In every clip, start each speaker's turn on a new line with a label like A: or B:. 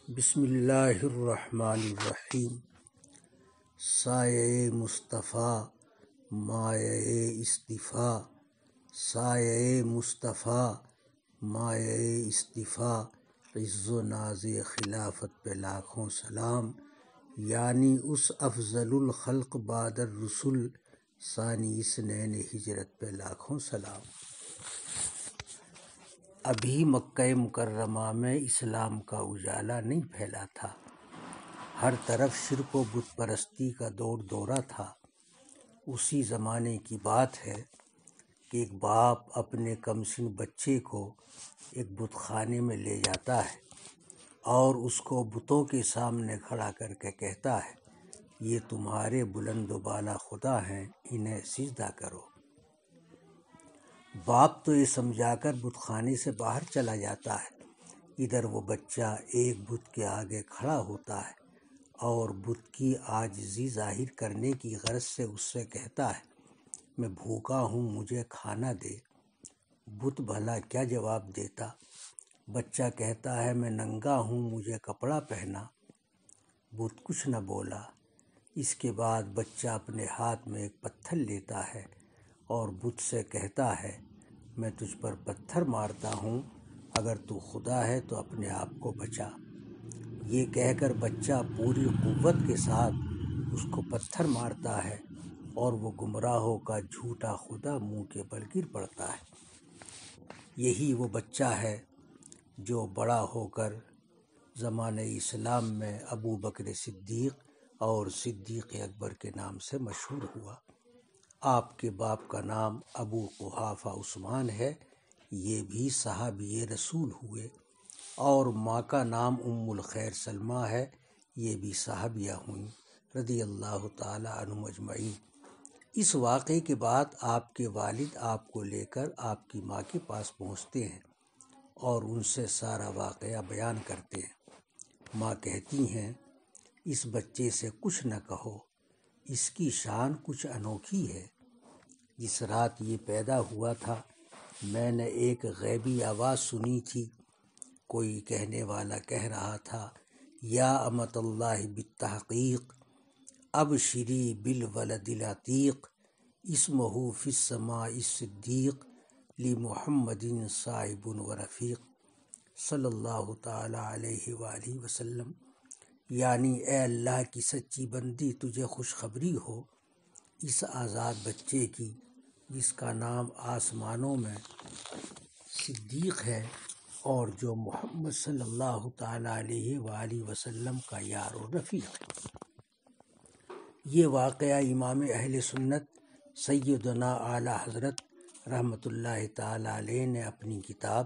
A: بسم اللہ الرحمن الرحیم۔ سایہ مصطفیٰ مایہ اصطفیٰ، سایہ مصطفیٰ مایہ اصطفیٰ، عز و ناز خلافت پہ لاکھوں سلام، یعنی اس افضل الخلق بعد الرسل ثانی اثنین ہجرت پہ لاکھوں سلام۔ ابھی مکہ مکرمہ میں اسلام کا اجالا نہیں پھیلا تھا، ہر طرف شرک و بت پرستی کا دورہ تھا۔ اسی زمانے کی بات ہے کہ ایک باپ اپنے کمسن بچے کو ایک بت خانے میں لے جاتا ہے اور اس کو بتوں کے سامنے کھڑا کر کے کہتا ہے، یہ تمہارے بلند و بالا خدا ہیں، انہیں سجدہ کرو۔ باپ تو یہ سمجھا کر بت خانے سے باہر چلا جاتا ہے، ادھر وہ بچہ ایک بت کے آگے کھڑا ہوتا ہے اور بت کی عاجزی ظاہر کرنے کی غرض سے اس سے کہتا ہے، میں بھوکا ہوں، مجھے کھانا دے۔ بت بھلا کیا جواب دیتا؟ بچہ کہتا ہے، میں ننگا ہوں، مجھے کپڑا پہنا۔ بت کچھ نہ بولا۔ اس کے بعد بچہ اپنے ہاتھ میں ایک پتھر لیتا ہے اور بت سے کہتا ہے، میں تجھ پر پتھر مارتا ہوں، اگر تو خدا ہے تو اپنے آپ کو بچا۔ یہ کہہ کر بچہ پوری قوت کے ساتھ اس کو پتھر مارتا ہے اور وہ گمراہوں کا جھوٹا خدا منہ کے بل گر پڑتا ہے۔ یہی وہ بچہ ہے جو بڑا ہو کر زمانہ اسلام میں ابو بکر صدیق اور صدیق اکبر کے نام سے مشہور ہوا۔ آپ کے باپ کا نام ابو قحافہ عثمان ہے، یہ بھی صحابی رسول ہوئے، اور ماں کا نام ام الخیر سلمہ ہے، یہ بھی صحابیہ ہوئیں رضی اللہ تعالی عنہم اجمعین۔ اس واقعے کے بعد آپ کے والد آپ کو لے کر آپ کی ماں کے پاس پہنچتے ہیں اور ان سے سارا واقعہ بیان کرتے ہیں۔ ماں کہتی ہیں، اس بچے سے کچھ نہ کہو، اس کی شان کچھ انوکھی ہے۔ جس رات یہ پیدا ہوا تھا، میں نے ایک غیبی آواز سنی تھی، کوئی کہنے والا کہہ رہا تھا، یا امت اللہ بالتحقیق ابشری بالولد العتیق اسمہ فی السماء الصدیق لمحمد صاحب و رفیق صلی اللہ تعالی علیہ وآلہ وسلم، یعنی اے اللہ کی سچی بندی، تجھے خوشخبری ہو اس آزاد بچے کی جس کا نام آسمانوں میں صدیق ہے اور جو محمد صلی اللہ تعالی علیہ وآلہ وسلم کا یار و رفیق ہے۔ یہ واقعہ امام اہل سنت سیدنا اعلیٰ حضرت رحمۃ اللہ تعالی علیہ نے اپنی کتاب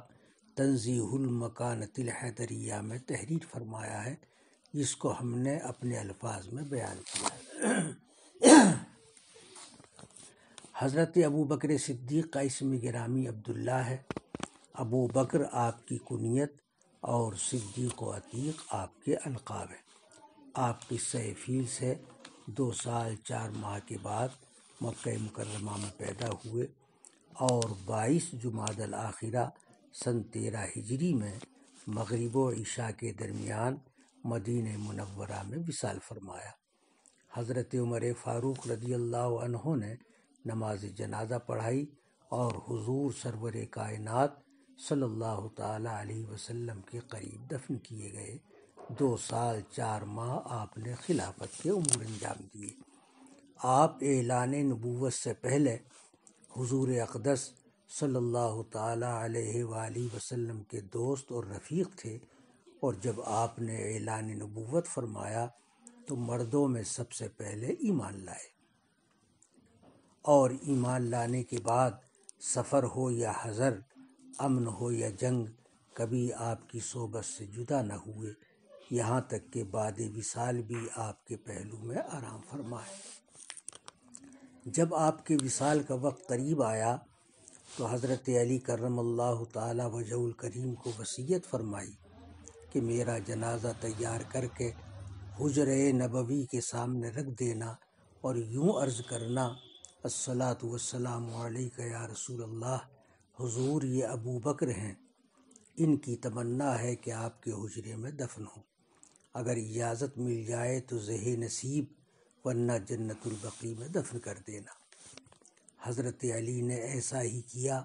A: تنزیہ المکانۃ الحیدریہ میں تحریر فرمایا ہے، جس کو ہم نے اپنے الفاظ میں بیان کیا ہے۔ حضرت ابو بکر صدیق کا اسم گرامی عبداللہ ہے۔ ابو بکر آپ کی کنیت اور صدیق و عتیق آپ کے القاب ہیں۔ آپ قصہ فیل سے 2 سال 4 ماہ کے بعد مکہ مکرمہ میں پیدا ہوئے اور 22 جمادی الاخرہ سن 13 ہجری میں مغرب و عشاء کے درمیان مدینہ منورہ میں وصال فرمایا۔ حضرت عمر فاروق رضی اللہ عنہ نے نماز جنازہ پڑھائی اور حضور سرور کائنات صلی اللہ تعالی علیہ وسلم کے قریب دفن کیے گئے۔ 2 سال 4 ماہ آپ نے خلافت کے امور انجام دیے۔ آپ اعلان نبوت سے پہلے حضور اقدس صلی اللہ تعالی علیہ وآلہ وسلم کے دوست اور رفیق تھے، اور جب آپ نے اعلان نبوت فرمایا تو مردوں میں سب سے پہلے ایمان لائے، اور ایمان لانے کے بعد سفر ہو یا حضر، امن ہو یا جنگ، کبھی آپ کی صحبت سے جدا نہ ہوئے، یہاں تک کہ بعد وصال بھی آپ کے پہلو میں آرام فرمائے۔ جب آپ کے وصال کا وقت قریب آیا تو حضرت علی کرم اللہ تعالی وجہہ الکریم کو وصیت فرمائی کہ میرا جنازہ تیار کر کے حجرہ نبوی کے سامنے رکھ دینا اور یوں عرض کرنا، الصلاۃ والسلام علیک یا رسول اللہ، حضور یہ ابو بکر ہیں، ان کی تمنا ہے کہ آپ کے حجرے میں دفن ہوں۔ اگر اجازت مل جائے تو زہ نصیب، ورنہ جنت البقیع میں دفن کر دینا۔ حضرت علی نے ایسا ہی کیا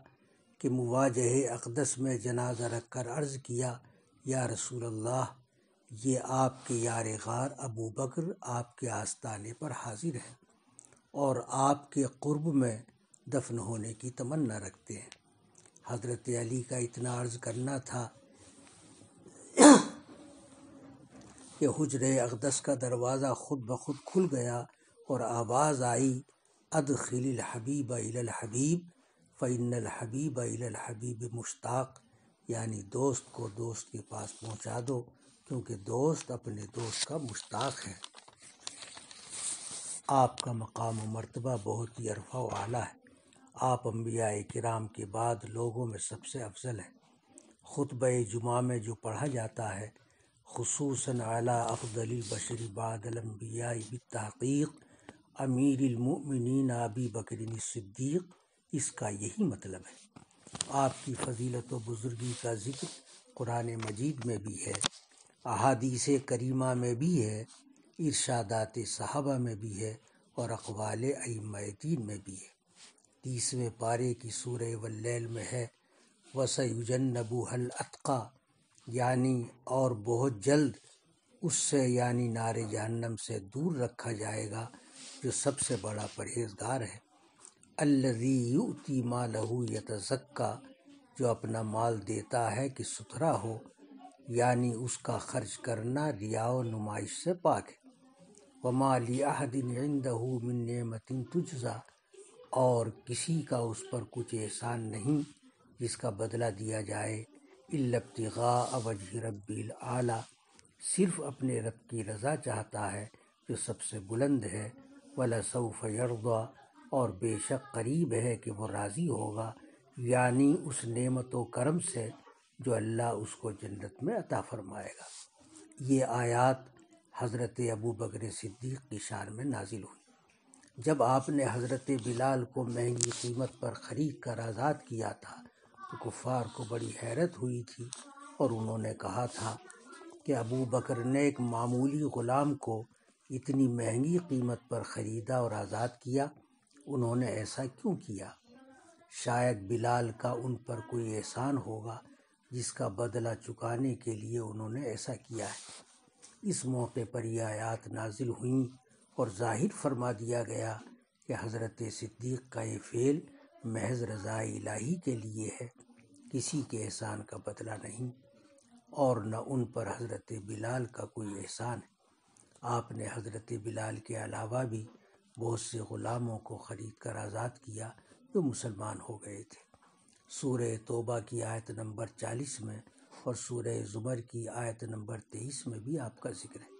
A: کہ مواجہ اقدس میں جنازہ رکھ کر عرض کیا، یا رسول اللہ، یہ آپ کے یار غار ابو بکر آپ کے آستانے پر حاضر ہیں اور آپ کے قرب میں دفن ہونے کی تمنا رکھتے ہیں۔ حضرت علی کا اتنا عرض کرنا تھا کہ حجرہ اقدس کا دروازہ خود بخود کھل گیا اور آواز آئی، ادخل الحبیب الی الحبیب فإن الحبیب الی الحبیب مشتاق، یعنی دوست کو دوست کے پاس پہنچا دو کیونکہ دوست اپنے دوست کا مشتاق ہے۔ آپ کا مقام و مرتبہ بہت ہی عرفہ و اعلیٰ ہے۔ آپ انبیاء کرام کے بعد لوگوں میں سب سے افضل ہیں۔ خطبہ جمعہ میں جو پڑھا جاتا ہے، خصوصاً علی افضل البشر بعد الانبیاء بالتحقیق امیر المؤمنین ابی بکر الصدیق، اس کا یہی مطلب ہے۔ آپ کی فضیلت و بزرگی کا ذکر قرآن مجید میں بھی ہے، احادیث کریمہ میں بھی ہے، ارشادات صحابہ میں بھی ہے اور اقوال ائمہ دین میں بھی ہے۔ 30ویں پارے کی سورہ واللیل میں ہے، وَسَيُجَنَّبُهَا الْأَتْقَى، یعنی اور بہت جلد اس سے یعنی نار جہنم سے دور رکھا جائے گا جو سب سے بڑا پرہیزگار ہے۔ الَّذِي يُؤْتِي مَالَهُ يَتَزَكَّى، جو اپنا مال دیتا ہے کہ ستھرا ہو، یعنی اس کا خرچ کرنا ریا و نمائش سے پاک ہے۔ وَمَا لِأَحَدٍ عِندَهُ مِن نِعْمَةٍ تُجْزَى، اور کسی کا اس پر کچھ احسان نہیں جس کا بدلہ دیا جائے، إِلَّا ابْتِغَاءَ وَجْهِ رَبِّهِ الْأَعْلَى، صرف اپنے رب کی رضا چاہتا ہے جو سب سے بلند ہے۔ وَلَسَوْفَ يَرْضَى، اور بے شک قریب ہے کہ وہ راضی ہوگا، یعنی اس نعمت و کرم سے جو اللہ اس کو جنت میں عطا فرمائے گا۔ یہ آیات حضرت ابو بکر صدیق کی شان میں نازل ہوئی۔ جب آپ نے حضرت بلال کو مہنگی قیمت پر خرید کر آزاد کیا تھا تو کفار کو بڑی حیرت ہوئی تھی اور انہوں نے کہا تھا کہ ابو بکر نے ایک معمولی غلام کو اتنی مہنگی قیمت پر خریدا اور آزاد کیا، انہوں نے ایسا کیوں کیا؟ شاید بلال کا ان پر کوئی احسان ہوگا جس کا بدلہ چکانے کے لیے انہوں نے ایسا کیا ہے۔ اس موقع پر یہ آیات نازل ہوئیں اور ظاہر فرما دیا گیا کہ حضرت صدیق کا یہ فعل محض رضا الہی کے لیے ہے، کسی کے احسان کا بدلہ نہیں، اور نہ ان پر حضرت بلال کا کوئی احسان ہے۔ آپ نے حضرت بلال کے علاوہ بھی بہت سے غلاموں کو خرید کر آزاد کیا جو مسلمان ہو گئے تھے۔ سورہ توبہ کی آیت نمبر 40 میں اور سورہ زمر کی آیت نمبر 23 میں بھی آپ کا ذکر ہے۔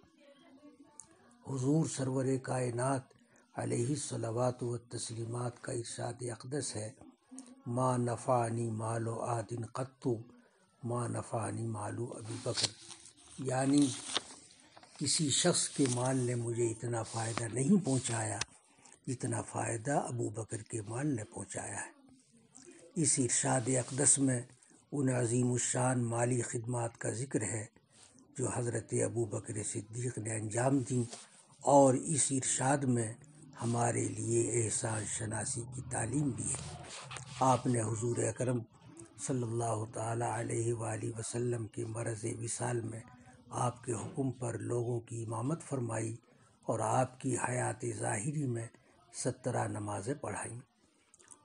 A: حضور سرور کائنات علیہ الصلوات والتسلیمات کا ارشاد اقدس ہے، ما نفعنی مال احد قط ما نفعنی مال ابی بکر، یعنی کسی شخص کے مال نے مجھے اتنا فائدہ نہیں پہنچایا جتنا فائدہ ابو بکر کے مال نے پہنچایا ہے۔ اس ارشاد اقدس میں ان عظیم الشان مالی خدمات کا ذکر ہے جو حضرت ابو بکر صدیق نے انجام دیں، اور اس ارشاد میں ہمارے لیے احسان شناسی کی تعلیم بھی ہے۔ آپ نے حضور اکرم صلی اللہ تعالیٰ علیہ وآلہ وسلم کے مرض وصال میں آپ کے حکم پر لوگوں کی امامت فرمائی اور آپ کی حیات ظاہری میں 17 نمازیں پڑھائیں۔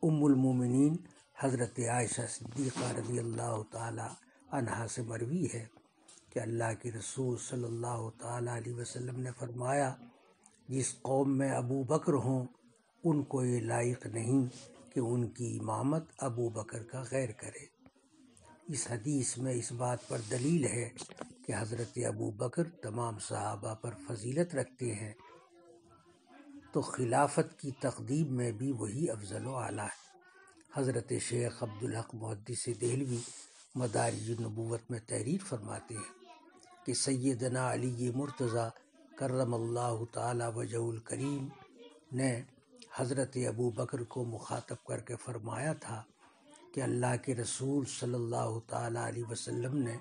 A: ام المومنین حضرت عائشہ صدیقہ رضی اللہ تعالیٰ عنہا سے مروی ہے کہ اللہ کے رسول صلی اللہ تعالیٰ علیہ وسلم نے فرمایا، جس قوم میں ابو بکر ہوں ان کو یہ لائق نہیں کہ ان کی امامت ابو بکر کا غیر کرے۔ اس حدیث میں اس بات پر دلیل ہے کہ حضرت ابو بکر تمام صحابہ پر فضیلت رکھتے ہیں، تو خلافت کی تقدیم میں بھی وہی افضل و اعلیٰ ہے۔ حضرت شیخ عبدالحق محدث دہلوی مدارج النبوت میں تحریر فرماتے ہیں کہ سیدنا علی مرتضیٰ کرم اللہ تعالی وجہ الکریم نے حضرت ابو بکر کو مخاطب کر کے فرمایا تھا کہ اللہ کے رسول صلی اللہ تعالیٰ علیہ وسلم نے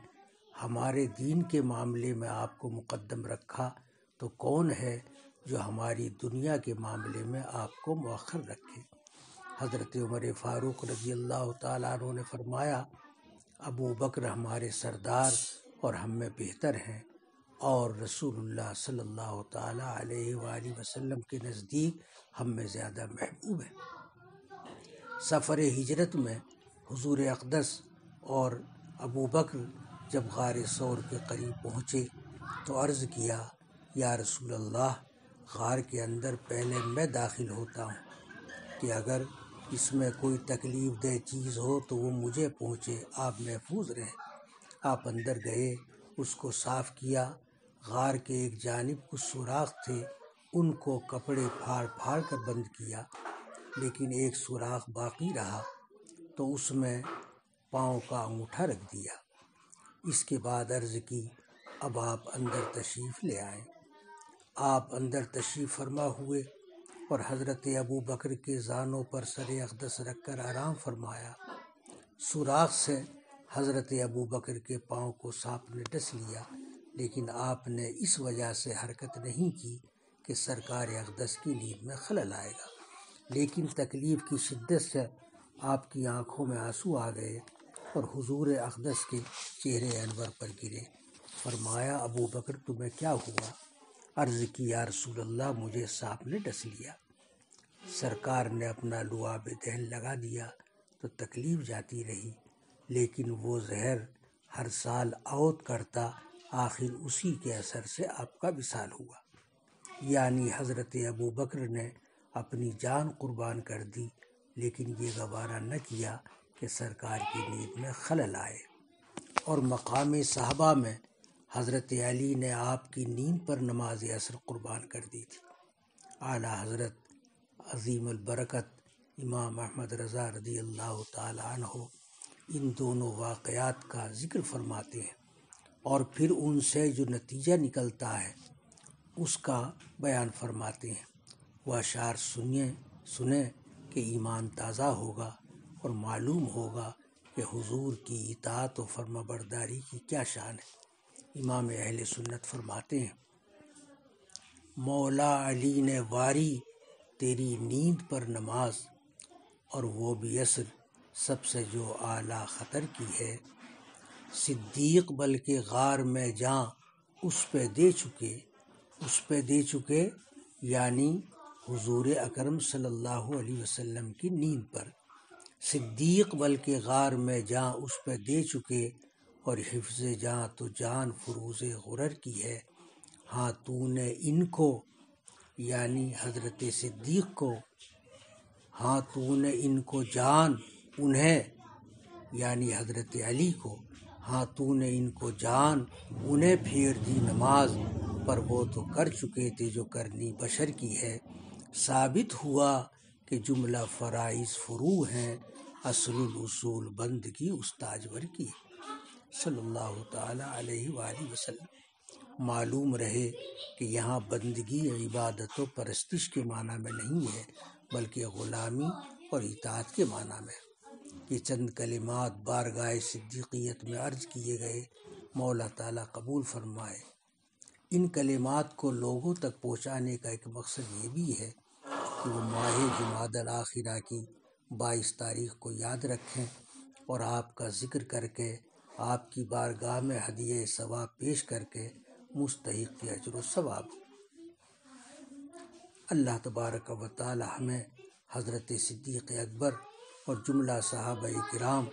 A: ہمارے دین کے معاملے میں آپ کو مقدم رکھا تو کون ہے جو ہماری دنیا کے معاملے میں آپ کو مؤخر رکھے؟ حضرت عمر فاروق رضی اللہ تعالیٰ عنہ نے فرمایا، ابو بکر ہمارے سردار اور ہم میں بہتر ہیں، اور رسول اللہ صلی اللہ تعالیٰ علیہ وآلہ وسلم کے نزدیک ہم میں زیادہ محبوب ہیں۔ سفر ہجرت میں حضور اقدس اور ابو بکر جب غار ثور کے قریب پہنچے تو عرض کیا، یا رسول اللہ، غار کے اندر پہلے میں داخل ہوتا ہوں کہ اگر اس میں کوئی تکلیف دہ چیز ہو تو وہ مجھے پہنچے، آپ محفوظ رہیں۔ آپ اندر گئے، اس کو صاف کیا۔ غار کے ایک جانب کچھ سوراخ تھے، ان کو کپڑے پھاڑ پھاڑ کر بند کیا، لیکن ایک سوراخ باقی رہا تو اس میں پاؤں کا انگوٹھا رکھ دیا۔ اس کے بعد عرض کی، اب آپ اندر تشریف لے آئیں۔ آپ اندر تشریف فرما ہوئے اور حضرت ابو بکر کے زانوں پر سر اقدس رکھ کر آرام فرمایا۔ سوراخ سے حضرت ابو بکر کے پاؤں کو سانپ نے ڈس لیا، لیکن آپ نے اس وجہ سے حرکت نہیں کی کہ سرکار اقدس کی نیند میں خلل آئے گا، لیکن تکلیف کی شدت سے آپ کی آنکھوں میں آنسو آ گئے اور حضور اقدس کے چہرے انور پر گرے۔ فرمایا، ابو بکر تمہیں کیا ہوا؟ عرض کی، یا رسول اللہ، مجھے سانپ نے ڈس لیا۔ سرکار نے اپنا لعاب دہن لگا دیا تو تکلیف جاتی رہی، لیکن وہ زہر ہر سال عود کرتا، آخر اسی کے اثر سے آپ کا وصال ہوا۔ یعنی حضرت ابو بکر نے اپنی جان قربان کر دی، لیکن یہ گوارا نہ کیا کہ سرکار کی نیند میں خلل آئے۔ اور مقام صحابہ میں حضرت علی نے آپ کی نیند پر نماز عصر قربان کر دی تھی۔ اعلیٰ حضرت عظیم البرکت امام احمد رضا رضی اللہ تعالیٰ عنہ ان دونوں واقعات کا ذکر فرماتے ہیں اور پھر ان سے جو نتیجہ نکلتا ہے اس کا بیان فرماتے ہیں۔ وہ اشعار سنیں کہ ایمان تازہ ہوگا اور معلوم ہوگا کہ حضور کی اطاعت و فرما برداری کی کیا شان ہے۔ امام اہل سنت فرماتے ہیں، مولا علی نے واری تیری نیند پر نماز، اور وہ بھی عصر سب سے جو اعلیٰ خطر کی ہے۔ صدیق بلکہ غار میں جاں اس پہ دے چکے یعنی حضور اکرم صلی اللہ علیہ وسلم کی نیند پر۔ صدیق بلکہ غار میں جاں اس پہ دے چکے، اور حفظ جاں تو جان فروز غرر کی ہے۔ ہاں تو نے ان کو یعنی حضرت صدیق کو، ہاں تو نے ان کو جان انہیں یعنی حضرت علی کو، ہاں تو نے ان کو جان انہیں پھیر دی نماز، پر وہ تو کر چکے تھے جو کرنی بشر کی ہے۔ ثابت ہوا کہ جملہ فرائض فروع ہیں، اصل الاصول بندگی استاجور کی ہے۔ صلی اللہ تعالیٰ علیہ وآلہ وسلم۔ معلوم رہے کہ یہاں بندگی عبادت و پرستش کے معنی میں نہیں ہے، بلکہ غلامی اور اطاعت کے معنی میں۔ یہ چند کلمات بارگاہ صدیقیت میں عرض کیے گئے، مولا تعالیٰ قبول فرمائے۔ ان کلمات کو لوگوں تک پہنچانے کا ایک مقصد یہ بھی ہے کہ وہ ماہ جمادی الاخرہ کی 22 تاریخ کو یاد رکھیں اور آپ کا ذکر کر کے، آپ کی بارگاہ میں ہدیہ ثواب پیش کر کے مستحق اجر و ثواب۔ اللہ تبارک و تعالی ہمیں حضرت صدیق اکبر اور جملہ صحابہ کرام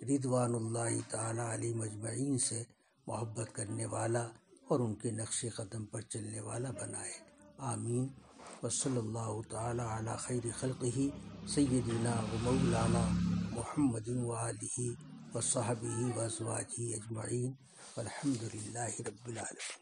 A: رضوان اللہ تعالی علیہم اجمعین سے محبت کرنے والا اور ان کے نقش قدم پر چلنے والا بنائے، آمین۔ وصلی اللہ تعالی علی خیر خلقہ سیدنا و مولانا محمد وآلہ وصحبہ وازواجہ اجمعین، والحمد للہ رب العالمین۔